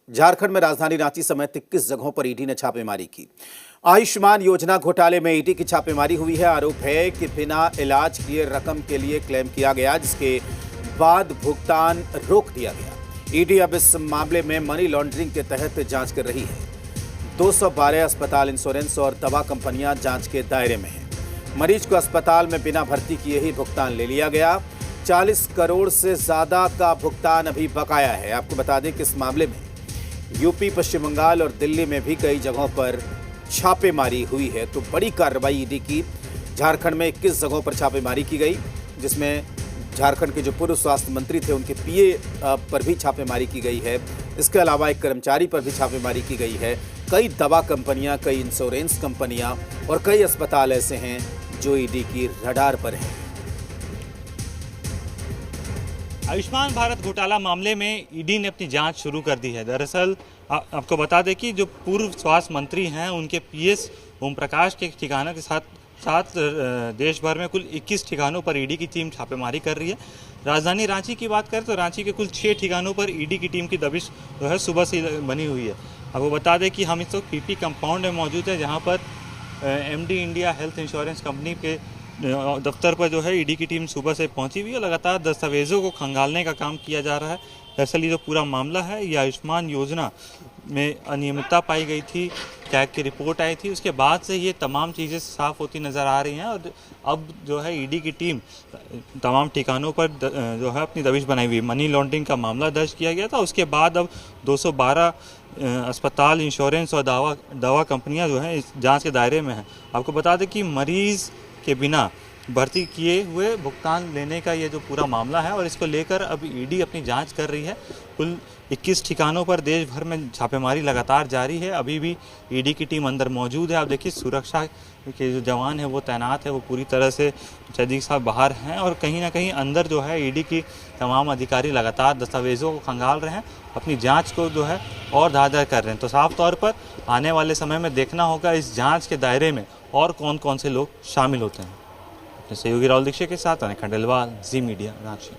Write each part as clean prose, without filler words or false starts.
झारखंड में राजधानी रांची समेत 21 जगहों पर ईडी ने छापेमारी की। आयुष्मान योजना घोटाले में ईडी की छापेमारी हुई है। आरोप है कि बिना इलाज किए रकम के लिए क्लेम किया गया, जिसके बाद भुगतान रोक दिया गया। ईडी अब इस मामले में मनी लॉन्ड्रिंग के तहत जांच कर रही है। 212 अस्पताल, इंश्योरेंस और दवा कंपनियां जांच के दायरे में हैं। मरीज को अस्पताल में बिना भर्ती किए ही भुगतान ले लिया गया। 40 करोड़ से ज्यादा का भुगतान अभी बकाया है। आपको बता दें कि इस मामले में यूपी, पश्चिम बंगाल और दिल्ली में भी कई जगहों पर छापेमारी हुई है। तो बड़ी कार्रवाई ईडी की। झारखंड में 21 जगहों पर छापेमारी की गई, जिसमें झारखंड के जो पूर्व स्वास्थ्य मंत्री थे उनके पीए पर भी छापेमारी की गई है। इसके अलावा एक कर्मचारी पर भी छापेमारी की गई है। कई दवा कंपनियां, कई इंश्योरेंस कंपनियां और कई अस्पताल ऐसे हैं जो ईडी की रडार पर हैं। आयुष्मान भारत घोटाला मामले में ईडी ने अपनी जांच शुरू कर दी है। दरअसल आपको बता दें कि जो पूर्व स्वास्थ्य मंत्री हैं उनके पीएस ओम प्रकाश के ठिकानों के साथ देश भर में कुल 21 ठिकानों पर ईडी की टीम छापेमारी कर रही है। राजधानी रांची की बात करें तो रांची के कुल 6 ठिकानों पर ईडी की टीम की दबिश जो है सुबह से बनी हुई है। आपको बता दें कि हम इस वक्त पीपी कंपाउंड में मौजूद है, जहाँ पर MD India health insurance company के दफ्तर पर जो है ईडी की टीम सुबह से पहुंची हुई है। लगातार दस्तावेजों को खंगालने का काम किया जा रहा है। दरअसल ये जो पूरा मामला है, ये आयुष्मान योजना में अनियमितता पाई गई थी, कैग की रिपोर्ट आई थी, उसके बाद से ये तमाम चीज़ें साफ होती नज़र आ रही हैं। और अब जो है ईडी की टीम तमाम ठिकानों पर जो है अपनी दबिश बनाई हुई। मनी लॉन्ड्रिंग का मामला दर्ज किया गया था। उसके बाद अब 212 अस्पताल, इंश्योरेंस और दवा कंपनियां जो हैं इस जांच के दायरे में हैं। आपको बता दें कि मरीज़ के बिना भर्ती किए हुए भुगतान लेने का ये जो पूरा मामला है, और इसको लेकर अब ईडी अपनी जांच कर रही है। कुल 21 ठिकानों पर देश भर में छापेमारी लगातार जारी है। अभी भी ईडी की टीम अंदर मौजूद है। आप देखिए, सुरक्षा के जो जवान हैं वो तैनात है, वो पूरी तरह से सैनिक साहब बाहर हैं, और कहीं ना कहीं अंदर जो है ईडी की तमाम अधिकारी लगातार दस्तावेजों को खंगाल रहे हैं, अपनी जांच को जो है और धार कर रहे हैं। तो साफ तौर पर आने वाले समय में देखना होगा इस जांच के दायरे में और कौन कौन से लोग शामिल होते हैं। अपने सहयोगी राहुल दीक्षित के साथ अनिल खंडेलवाल, जी मीडिया, रांची।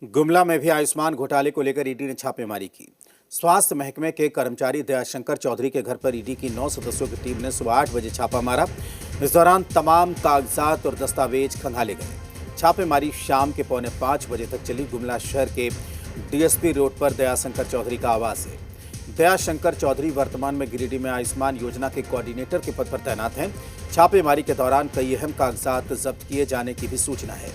गुमला में भी आयुष्मान घोटाले को लेकर ईडी ने छापेमारी की। स्वास्थ्य महकमे के कर्मचारी दयाशंकर चौधरी के घर पर ईडी की 9 सदस्यों की टीम ने सुबह 8 बजे छापा मारा। इस दौरान तमाम कागजात और दस्तावेज खंगाले गए। छापेमारी शाम के 4:45 बजे तक चली। गुमला शहर के डीएसपी रोड पर दयाशंकर चौधरी का आवास है। दयाशंकर चौधरी वर्तमान में गिरिडीह में आयुष्मान योजना के कोऑर्डिनेटर के पद पर तैनात हैं। छापेमारी के दौरान कई अहम कागजात जब्त किए जाने की भी सूचना है।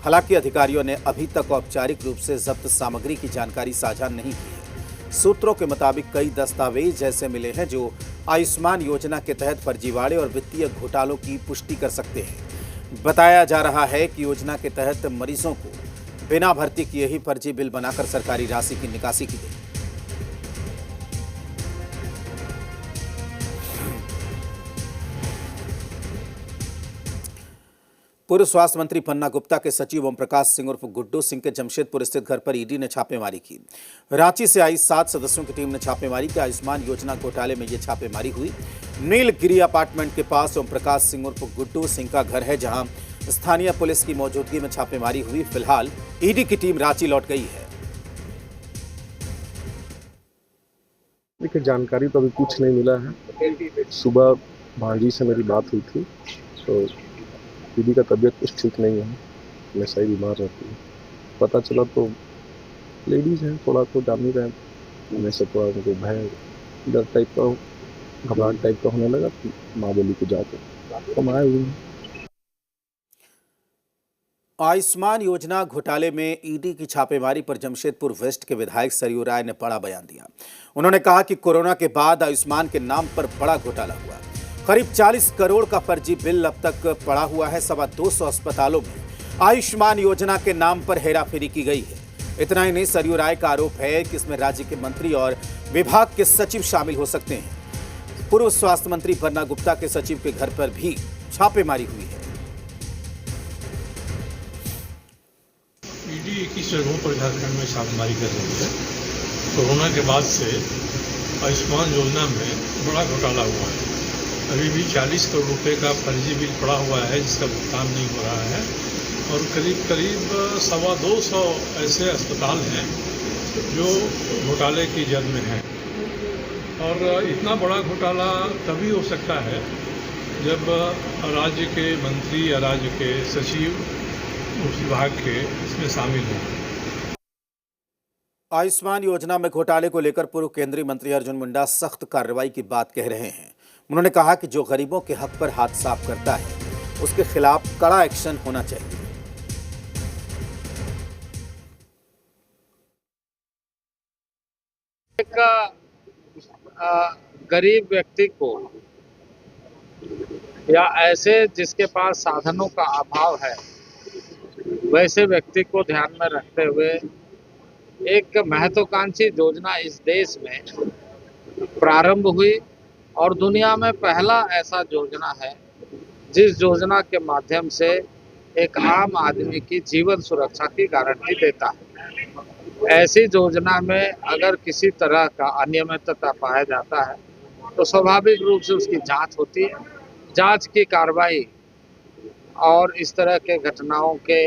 हालांकि अधिकारियों ने अभी तक औपचारिक रूप से जब्त सामग्री की जानकारी साझा नहीं की है। सूत्रों के मुताबिक कई दस्तावेज ऐसे मिले हैं जो आयुष्मान योजना के तहत फर्जीवाड़े और वित्तीय घोटालों की पुष्टि कर सकते हैं। बताया जा रहा है कि योजना के तहत मरीजों को बिना भर्ती किए ही फर्जी बिल बनाकर सरकारी राशि की निकासी की गई। पूर्व स्वास्थ्य मंत्री पन्ना गुप्ता के सचिव ओम प्रकाश सिंह उर्फ गुड्डू सिंह के जमशेदपुर स्थित घर पर ईडी ने छापेमारी की। रांची से आई 7 सदस्यों की टीम ने छापेमारी की। आयुष्मान योजना घोटाले में यह छापेमारी हुई। नीलगिरी अपार्टमेंट के पास ओम प्रकाश सिंह उर्फ गुड्डू सिंह का घर है, जहां स्थानीय पुलिस की मौजूदगी में छापेमारी हुई। फिलहाल ईडी की टीम रांची लौट गई है। देखिए, जानकारी तो अभी कुछ नहीं मिला है। सुबह भांजी से मेरी बात हुई थी, तो दीदी का तबीयत कुछ ठीक नहीं है, हमेशा ही बीमार रहती है। पता चला तो लेडीज़ हैं, थोड़ा तो जान ही रहे हैं, हमेशा थोड़ा उनको भय, डर टाइप का, घबराहट टाइप का होने लगा। माँ बोली को जाकर हम आए हुए हैं। आयुष्मान योजना घोटाले में ईडी की छापेमारी पर जमशेदपुर वेस्ट के विधायक सरयू राय ने बड़ा बयान दिया। उन्होंने कहा कि कोरोना के बाद आयुष्मान के नाम पर बड़ा घोटाला हुआ। करीब 40 करोड़ का फर्जी बिल अब तक पड़ा हुआ है। 225 अस्पतालों में आयुष्मान योजना के नाम पर हेराफेरी की गई है। इतना ही नहीं, सरयू राय का आरोप है कि इसमें राज्य के मंत्री और विभाग के सचिव शामिल हो सकते हैं। पूर्व स्वास्थ्य मंत्री पन्ना गुप्ता के सचिव के घर पर भी छापेमारी हुई है। ईडी 21 जगहों पर झारखंड में छापेमारी कर रही है। कोरोना के बाद से आयुष्मान योजना में बड़ा घोटाला हुआ है। अभी भी 40 करोड़ रुपए का फर्जी बिल पड़ा हुआ है, जिसका भुगतान नहीं हो रहा है। और करीब करीब 225 ऐसे अस्पताल हैं जो घोटाले की जद में हैं। और इतना बड़ा घोटाला तभी हो सकता है जब राज्य के मंत्री या राज्य के सचिव उस विभाग के इसमें शामिल हों। आयुष्मान योजना में घोटाले को लेकर पूर्व केंद्रीय मंत्री अर्जुन मुंडा सख्त कार्रवाई की बात कह रहे हैं। उन्होंने कहा कि जो गरीबों के हक पर हाथ साफ करता है उसके खिलाफ कड़ा एक्शन होना चाहिए। एक गरीब व्यक्ति को या ऐसे जिसके पास साधनों का अभाव है वैसे व्यक्ति को ध्यान में रखते हुए एक महत्वाकांक्षी योजना इस देश में प्रारंभ हुई और दुनिया में पहला ऐसा योजना है जिस योजना के माध्यम से एक आम आदमी की जीवन सुरक्षा की गारंटी देता है। ऐसी योजना में अगर किसी तरह का अनियमितता पाया जाता है तो स्वाभाविक रूप से उसकी जांच होती है। जांच की कार्रवाई और इस तरह के घटनाओं के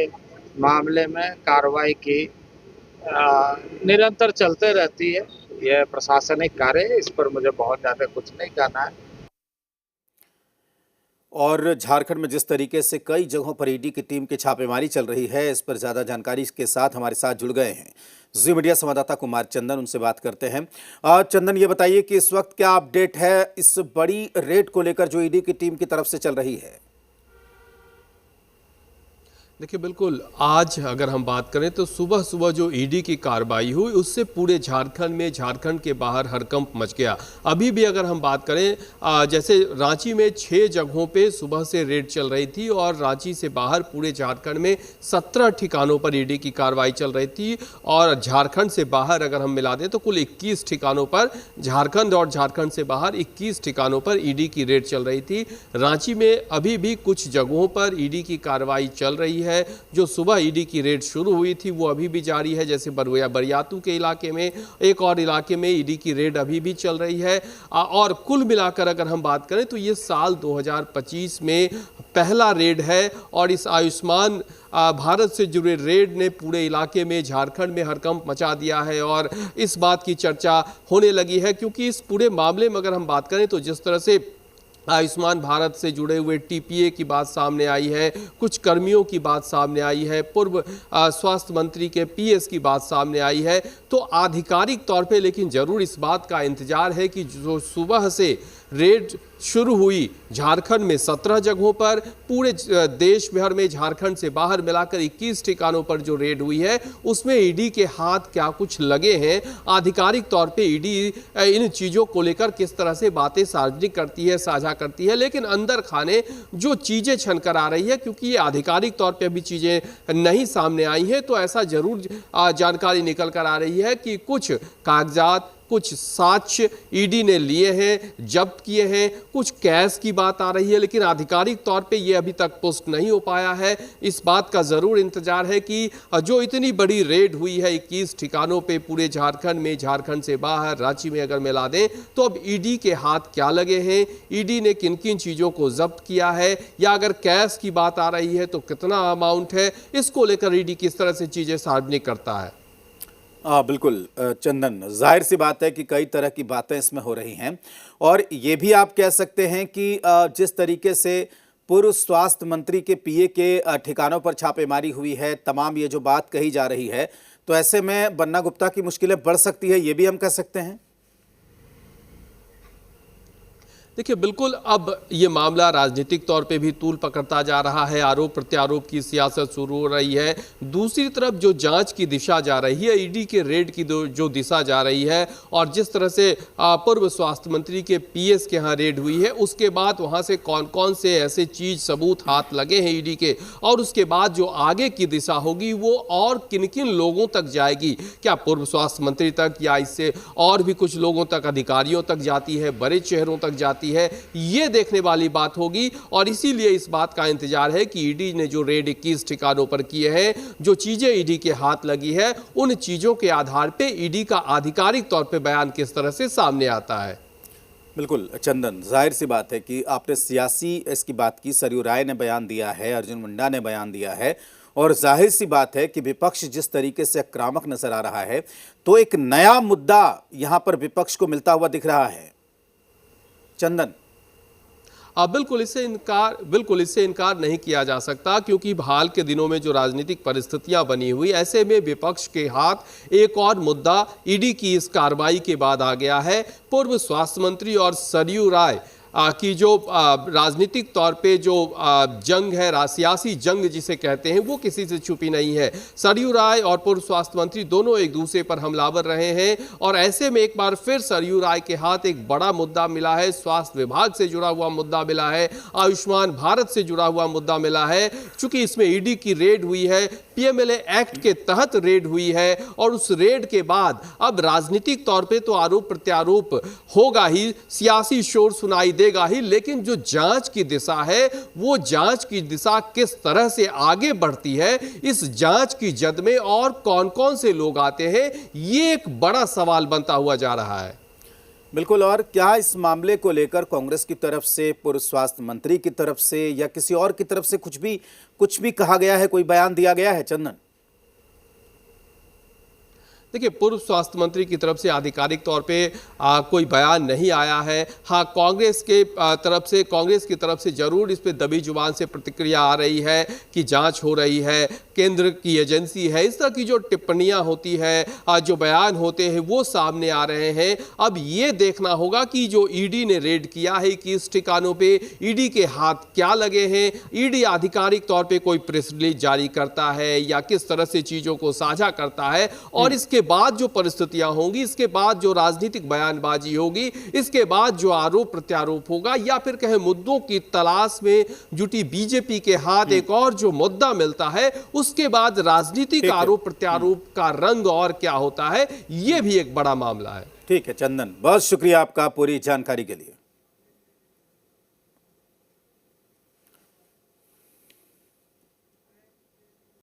मामले में कार्रवाई की निरंतर चलते रहती है। यह प्रशासनिक कार्य है, इस पर मुझे बहुत ज़्यादा कुछ नहीं कहना है। और झारखंड में जिस तरीके से कई जगहों पर ईडी की टीम की छापेमारी चल रही है, इस पर ज़्यादा जानकारी के साथ हमारे साथ जुड़ गए हैं जी मीडिया संवाददाता कुमार चंदन। उनसे बात करते हैं। चंदन, ये बताइए कि इस वक्त क्या अपडेट है इस बड़ी रेड को लेकर जो ईडी की टीम की तरफ से चल रही है? देखिए, बिल्कुल आज अगर हम बात करें तो सुबह सुबह जो ईडी की कार्रवाई हुई उससे पूरे झारखंड के बाहर हड़कंप मच गया। अभी भी अगर हम बात करें जैसे रांची में 6 जगहों पे सुबह से रेड चल रही थी और रांची से बाहर पूरे झारखंड में 17 ठिकानों पर ईडी की कार्रवाई चल रही थी और झारखंड से बाहर अगर हम मिला दें तो कुल 21 ठिकानों पर झारखंड और झारखंड से बाहर 21 ठिकानों पर ईडी की रेड चल रही थी। रांची में अभी भी कुछ जगहों पर ईडी की कार्रवाई चल रही है। जो सुबह ईडी की रेड शुरू हुई थी वो अभी भी जारी है। जैसे बरियातू के इलाके में, एक और इलाके में ईडी की रेड अभी भी चल रही है। और कुल मिलाकर अगर हम बात करें तो ये साल 2025 में पहला रेड है और इस आयुष्मान भारत से जुड़े रेड ने पूरे इलाके में झारखंड में हड़कंप मचा दिया है और इस बात की चर्चा होने लगी है क्योंकि इस पूरे मामले में अगर हम बात करें तो जिस तरह से आयुष्मान भारत से जुड़े हुए टीपीए की बात सामने आई है, कुछ कर्मियों की बात सामने आई है, पूर्व स्वास्थ्य मंत्री के पीएस की बात सामने आई है, तो आधिकारिक तौर पे लेकिन जरूर इस बात का इंतजार है कि जो सुबह से रेड शुरू हुई झारखंड में 17 जगहों पर, पूरे देश भर में झारखंड से बाहर मिलाकर 21 ठिकानों पर जो रेड हुई है उसमें ईडी के हाथ क्या कुछ लगे हैं। आधिकारिक तौर पे ईडी इन चीज़ों को लेकर किस तरह से बातें सार्वजनिक करती है, साझा करती है, लेकिन अंदर खाने जो चीज़ें छनकर आ रही है क्योंकि ये आधिकारिक तौर पर अभी चीज़ें नहीं सामने आई हैं तो ऐसा जरूर जानकारी निकल कर आ रही है कि कुछ कागजात, कुछ साक्ष्य ईडी ने लिए हैं, जब्त किए हैं, कुछ कैश की बात आ रही है, लेकिन आधिकारिक तौर पे ये अभी तक पुष्ट नहीं हो पाया है। इस बात का जरूर इंतजार है कि जो इतनी बड़ी रेड हुई है 21 ठिकानों पे पूरे झारखंड में, झारखंड से बाहर रांची में अगर मिला दें तो अब ईडी के हाथ क्या लगे हैं, ईडी ने किन किन चीज़ों को जब्त किया है, या अगर कैश की बात आ रही है तो कितना अमाउंट है, इसको लेकर ईडी किस तरह से चीज़ें सार्वजनिक करता है। बिल्कुल चंदन, जाहिर सी बात है कि कई तरह की बातें इसमें हो रही हैं और ये भी आप कह सकते हैं कि जिस तरीके से पूर्व स्वास्थ्य मंत्री के पीए के ठिकानों पर छापेमारी हुई है, तमाम ये जो बात कही जा रही है, तो ऐसे में बन्ना गुप्ता की मुश्किलें बढ़ सकती है, ये भी हम कह सकते हैं। देखिए, बिल्कुल अब ये मामला राजनीतिक तौर पे भी तूल पकड़ता जा रहा है, आरोप प्रत्यारोप की सियासत शुरू हो रही है। दूसरी तरफ जो जांच की दिशा जा रही है, ईडी के रेड की जो दिशा जा रही है और जिस तरह से पूर्व स्वास्थ्य मंत्री के पीएस के यहाँ रेड हुई है, उसके बाद वहाँ से कौन कौन से ऐसे चीज सबूत हाथ लगे हैं ईडी के, और उसके बाद जो आगे की दिशा होगी वो और किन किन लोगों तक जाएगी, क्या पूर्व स्वास्थ्य मंत्री तक या इससे और भी कुछ लोगों तक, अधिकारियों तक जाती है, बड़े चेहरों तक जाती है, ये देखने वाली बात होगी। और इसीलिए इस बात का इंतजार है कि ईडी ने जो रेड 21 ठिकानों पर किए हैं, जो चीजें ईडी के हाथ लगी है, उन चीजों के आधार पे ईडी का आधिकारिक तौर पे बयान किस तरह से सामने आता है। बिल्कुल चंदन, जाहिर सी बात है कि आपने सियासी इसकी बात की, सरयू राय ने बयान दिया है, अर्जुन मुंडा ने बयान दिया है और जाहिर सी बात है कि विपक्ष जिस तरीके से आक्रामक नजर आ रहा है, तो एक नया मुद्दा यहां पर विपक्ष को मिलता हुआ दिख रहा है। चंदन, बिल्कुल इससे इनकार नहीं किया जा सकता, क्योंकि हाल के दिनों में जो राजनीतिक परिस्थितियां बनी हुई, ऐसे में विपक्ष के हाथ एक और मुद्दा ईडी की इस कार्रवाई के बाद आ गया है। पूर्व स्वास्थ्य मंत्री और सरयू राय की जो राजनीतिक तौर पे जो जंग है, सियासी जंग जिसे कहते हैं, वो किसी से छुपी नहीं है। सरयू राय और पूर्व स्वास्थ्य मंत्री दोनों एक दूसरे पर हमलावर रहे हैं, और ऐसे में एक बार फिर सरयू राय के हाथ एक बड़ा मुद्दा मिला है। स्वास्थ्य विभाग से जुड़ा हुआ मुद्दा मिला है, आयुष्मान भारत से जुड़ा हुआ मुद्दा मिला है। चूंकि इसमें ईडी की रेड हुई है, पीएमएलए एक्ट के तहत रेड हुई है, और उस रेड के बाद अब राजनीतिक तौर पे तो आरोप प्रत्यारोप होगा ही, सियासी शोर सुनाई देगा ही, लेकिन जो जांच की दिशा है, वो जांच की दिशा किस तरह से आगे बढ़ती है, इस जांच की जद में और कौन कौन से लोग आते हैं, ये एक बड़ा सवाल बनता हुआ जा रहा है। बिल्कुल। और क्या इस मामले को लेकर कांग्रेस की तरफ से, पूर्व स्वास्थ्य मंत्री की तरफ से या किसी और की तरफ से कुछ भी कहा गया है, कोई बयान दिया गया है चंदन? देखिए, पूर्व स्वास्थ्य मंत्री की तरफ से आधिकारिक तौर पे कोई बयान नहीं आया है। हाँ, कांग्रेस की तरफ से जरूर इस पे दबी जुबान से प्रतिक्रिया आ रही है कि जांच हो रही है, केंद्र की एजेंसी है, इस तरह की जो टिप्पणियां होती है, जो बयान होते हैं, वो सामने आ रहे हैं। अब ये देखना होगा कि जो ईडी ने रेड किया है, किस ठिकानों पे ईडी के हाथ क्या लगे हैं, ईडी आधिकारिक तौर पे कोई प्रेस रिलीज जारी करता है या किस तरह से चीजों को साझा करता है, और इसके बाद जो परिस्थितियां होंगी, इसके बाद जो राजनीतिक बयानबाजी होगी, इसके बाद जो आरोप प्रत्यारोप होगा, या फिर कहे मुद्दों की तलाश में जुटी बीजेपी के हाथ एक और जो मुद्दा मिलता है, उसके बाद राजनीतिक आरोप प्रत्यारोप का रंग और क्या होता है, यह भी एक बड़ा मामला है। ठीक है चंदन, बहुत शुक्रिया आपका पूरी जानकारी के लिए।